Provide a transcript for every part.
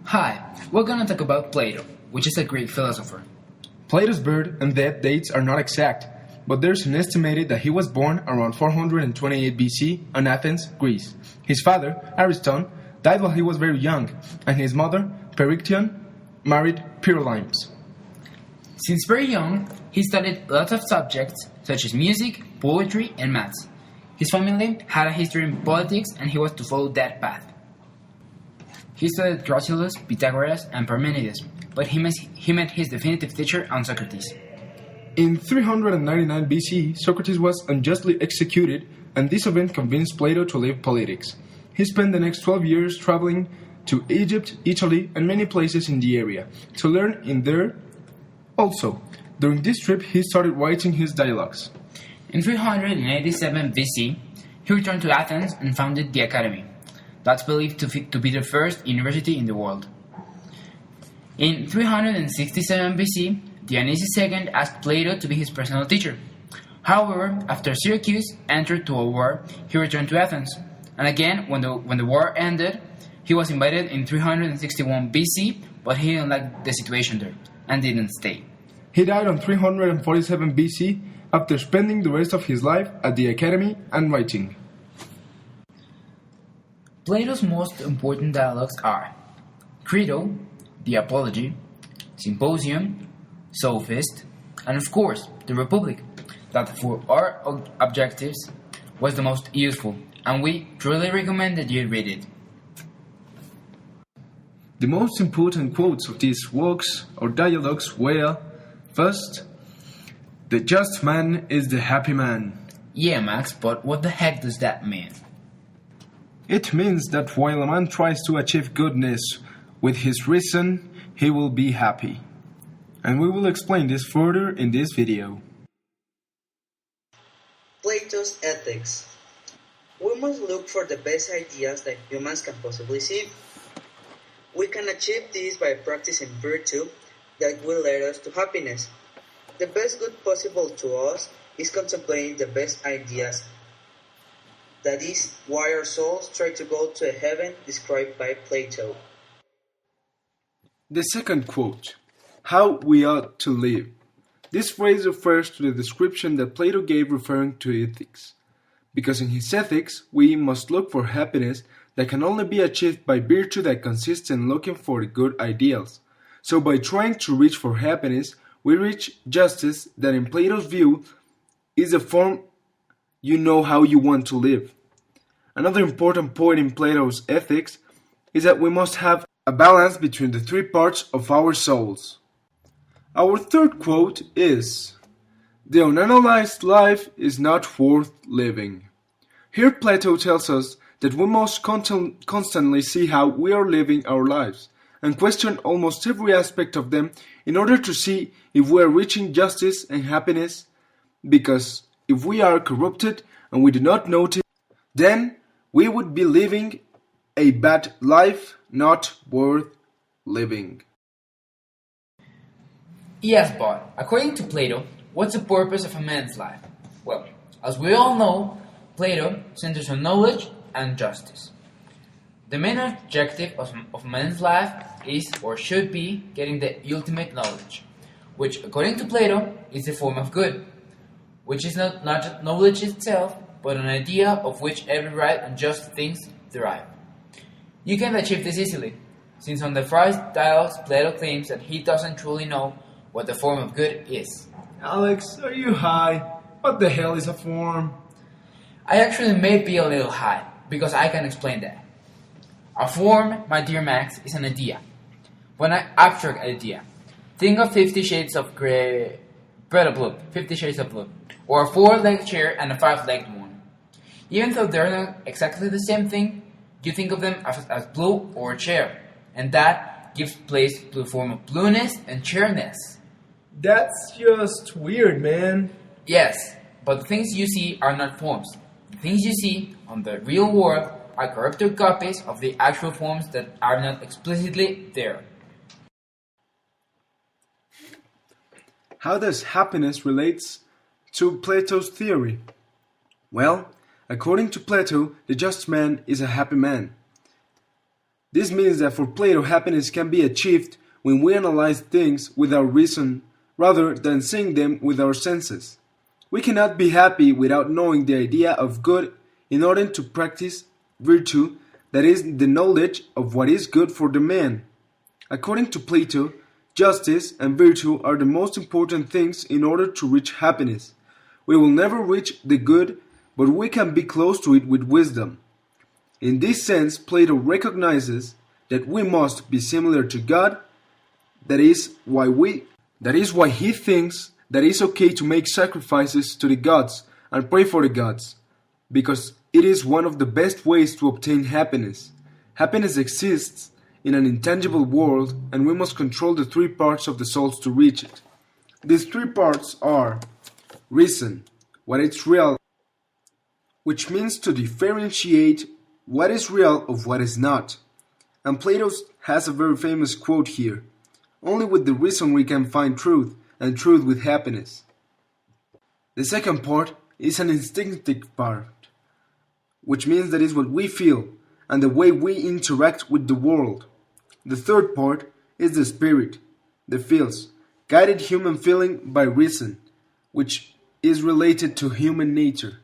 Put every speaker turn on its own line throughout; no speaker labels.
Hi, we're gonna talk about Plato, which is a Greek philosopher.
Plato's birth and death dates are not exact, but there's an estimated that he was born around 428 BC in Athens, Greece. His father, Ariston, died while he was very young, and his mother, Perictione, married Pyrolymus.
Since very young, he studied lots of subjects such as music, poetry, and maths. His family had a history in politics, and he was to follow that path. He studied Graciolus, Pythagoras, and Parmenides, but he met his definitive teacher on Socrates.
In 399 BC, Socrates was unjustly executed, and this event convinced Plato to leave politics. He spent the next 12 years traveling to Egypt, Italy, and many places in the area to learn in there. Also, during this trip, he started writing his dialogues.
In 387 BC, he returned to Athens and founded the Academy. That's believed to be the first university in the world. In 367 BC, Dionysius II asked Plato to be his personal teacher. However, after Syracuse entered to a war, he returned to Athens. And again, when the war ended, he was invited in 361 BC, but he didn't like the situation there and didn't stay.
He died on 347 BC after spending the rest of his life at the Academy and writing.
Plato's most important dialogues are Crito, the Apology, Symposium, Sophist, and of course, the Republic, that for our objectives was the most useful, and we truly recommend that you read it.
The most important quotes of these works or dialogues were, first, "The just man is the happy man."
Yeah, Max, but what the heck does that mean?
It means that while a man tries to achieve goodness with his reason, he will be happy. And we will explain this further in this video.
Plato's Ethics. We must look for the best ideas that humans can possibly see. We can achieve this by practicing virtue that will lead us to happiness. The best good possible to us is contemplating the best ideas. That is why our souls try to go to a heaven described by Plato.
The second quote, "How we ought to live." This phrase refers to the description that Plato gave referring to ethics. Because in his ethics, we must look for happiness that can only be achieved by virtue that consists in looking for the good ideals. So by trying to reach for happiness, we reach justice that in Plato's view is the form you know how you want to live. Another important point in Plato's ethics is that we must have a balance between the three parts of our souls. Our third quote is, "The unanalyzed life is not worth living." Here Plato tells us that we must constantly see how we are living our lives and question almost every aspect of them in order to see if we are reaching justice and happiness, because if we are corrupted and we do not notice, then we would be living a bad life, not worth living.
Yes, but according to Plato, what's the purpose of a man's life? Well, as we all know, Plato centers on knowledge and justice. The main objective of man's life is or should be getting the ultimate knowledge, which according to Plato is a form of good, which is not knowledge itself, but an idea of which every right and just things derive. You can achieve this easily, since on the first dialogues Plato claims that he doesn't truly know what the form of good is.
Alex, are you high? What the hell is a form?
I actually may be a little high, because I can explain that. A form, my dear Max, is an idea. When an abstract idea. Think of 50 Shades of Grey, Blue, 50 Shades of Blue, or a 4-legged chair and a 5-legged one. Even though they're not exactly the same thing, you think of them as blue or a chair, and that gives place to a form of blueness and chairness.
That's just weird, man.
Yes, but the things you see are not forms. The things you see on the real world are corrupted copies of the actual forms that are not explicitly there.
How does happiness relate to Plato's theory? Well, according to Plato, the just man is a happy man. This means that for Plato, happiness can be achieved when we analyze things with our reason rather than seeing them with our senses. We cannot be happy without knowing the idea of good in order to practice virtue, that is, the knowledge of what is good for the man. According to Plato, justice and virtue are the most important things in order to reach happiness. We will never reach the good, but we can be close to it with wisdom. In this sense, Plato recognizes that we must be similar to God. That is why he thinks that it's okay to make sacrifices to the gods and pray for the gods, because it is one of the best ways to obtain happiness. Happiness exists in an intangible world, and we must control the three parts of the soul to reach it. These three parts are reason, what is real, which means to differentiate what is real of what is not. And Plato has a very famous quote here: only with the reason we can find truth, and truth with happiness. The second part is an instinctive part, which means that is what we feel and the way we interact with the world. The third part is the spirit, the feels, guided human feeling by reason, which is related to human nature.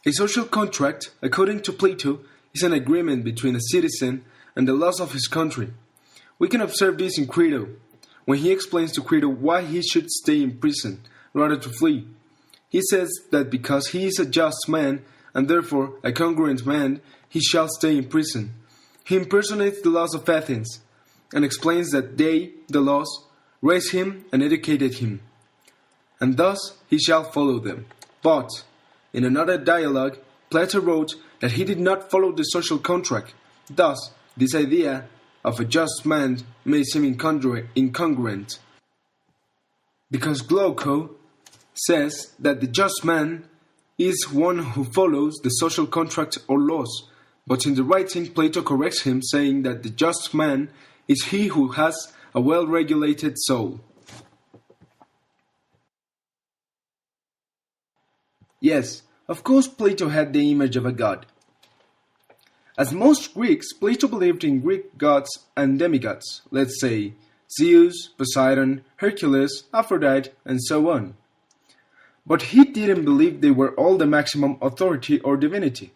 A social contract, according to Plato, is an agreement between a citizen and the laws of his country. We can observe this in Crito, when he explains to Crito why he should stay in prison rather to flee. He says that because he is a just man, and therefore a congruent man, he shall stay in prison. He impersonates the laws of Athens, and explains that they, the laws, raised him and educated him, and thus he shall follow them. But, in another dialogue, Plato wrote that he did not follow the social contract. Thus, this idea of a just man may seem incongruent, because Glauco says that the just man is one who follows the social contract or laws, but in the writing Plato corrects him, saying that the just man is he who has a well-regulated soul. Yes, of course Plato had the image of a god. As most Greeks, Plato believed in Greek gods and demigods, let's say Zeus, Poseidon, Hercules, Aphrodite, and so on. But he didn't believe they were all the maximum authority or divinity.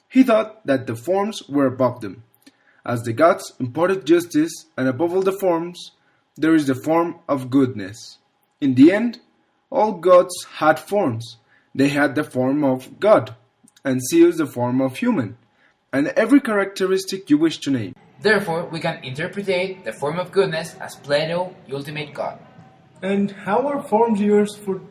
He thought that the forms were above them. As the gods imparted justice, and above all the forms, there is the form of goodness. In the end, all gods had forms. They had the form of God, and Zeus the form of human, and every characteristic you wish to name.
Therefore, we can interpret the form of goodness as Plato, the ultimate God.
And how are forms used for,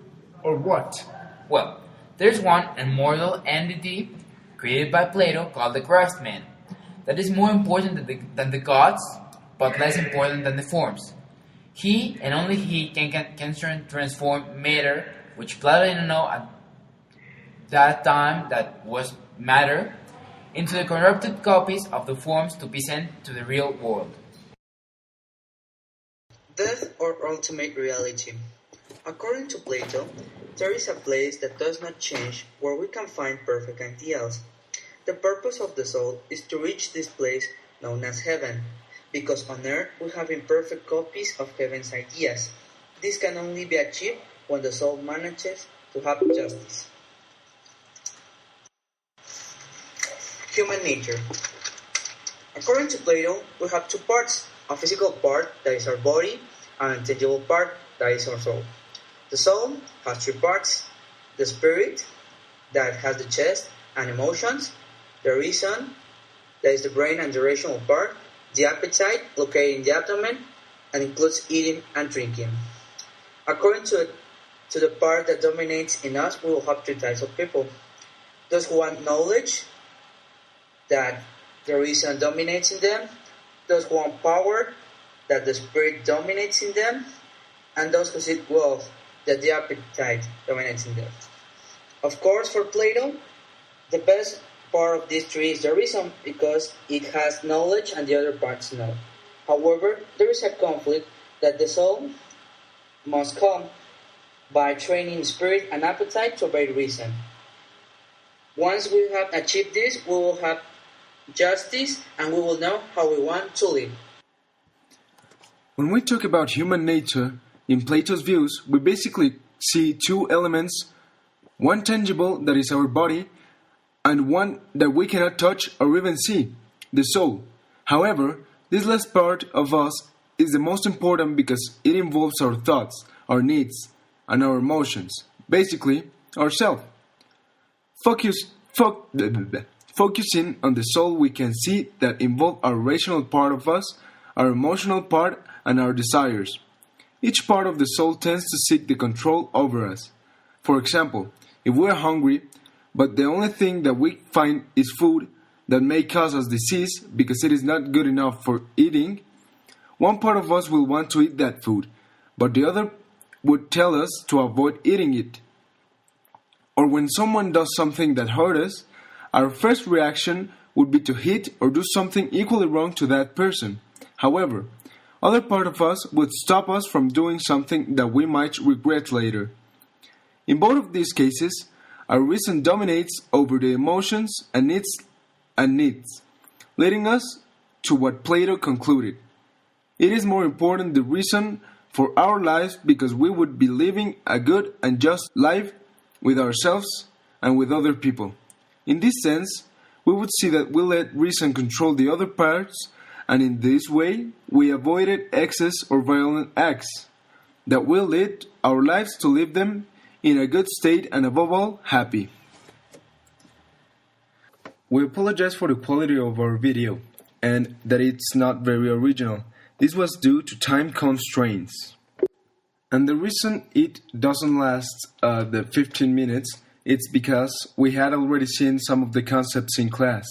or what?
Well, there's one immortal entity created by Plato called the craftsman, that is more important than the gods, but less important than the forms. He, and only he, can transform matter, which Plato didn't know at that time that was matter, into the corrupted copies of the forms to be sent to the real world.
Death or ultimate reality. According to Plato, there is a place that does not change where we can find perfect ideals. The purpose of the soul is to reach this place known as heaven, because on earth we have imperfect copies of heaven's ideas. This can only be achieved when the soul manages to have justice. Human nature. According to Plato, we have two parts: a physical part, that is our body, and an intangible part, that is our soul. The soul has three parts: the spirit, that has the chest and emotions; the reason, that is the brain and the rational part; the appetite, located in the abdomen, and includes eating and drinking. According to the part that dominates in us, we will have three types of people: those who want knowledge, that the reason dominates in them; those who want power, that the spirit dominates in them; and those who seek wealth, that the appetite dominates in them. Of course, for Plato, the best part of these three is the reason, because it has knowledge and the other parts know. However, there is a conflict that the soul must come by training spirit and appetite to obey reason. Once we have achieved this, we will have justice, and we will know how we want to live.
When we talk about human nature, in Plato's views, we basically see two elements, one tangible, that is our body, and one that we cannot touch or even see, the soul. However, this last part of us is the most important because it involves our thoughts, our needs, and our emotions, basically, ourself. Focusing on the soul, we can see that involve our rational part of us, our emotional part, and our desires. Each part of the soul tends to seek the control over us. For example, if we are hungry, but the only thing that we find is food that may cause us disease because it is not good enough for eating, one part of us will want to eat that food, but the other would tell us to avoid eating it. Or when someone does something that hurts us, our first reaction would be to hit or do something equally wrong to that person. However, other part of us would stop us from doing something that we might regret later. In both of these cases, our reason dominates over the emotions and needs, leading us to what Plato concluded. It is more important the reason for our lives because we would be living a good and just life with ourselves and with other people. In this sense, we would see that we let reason control the other parts, and in this way, we avoided excess or violent acts that will lead our lives to live them in a good state and above all, happy. We apologize for the quality of our video and that it's not very original. This was due to time constraints. And the reason it doesn't last the 15 minutes, it's because we had already seen some of the concepts in class.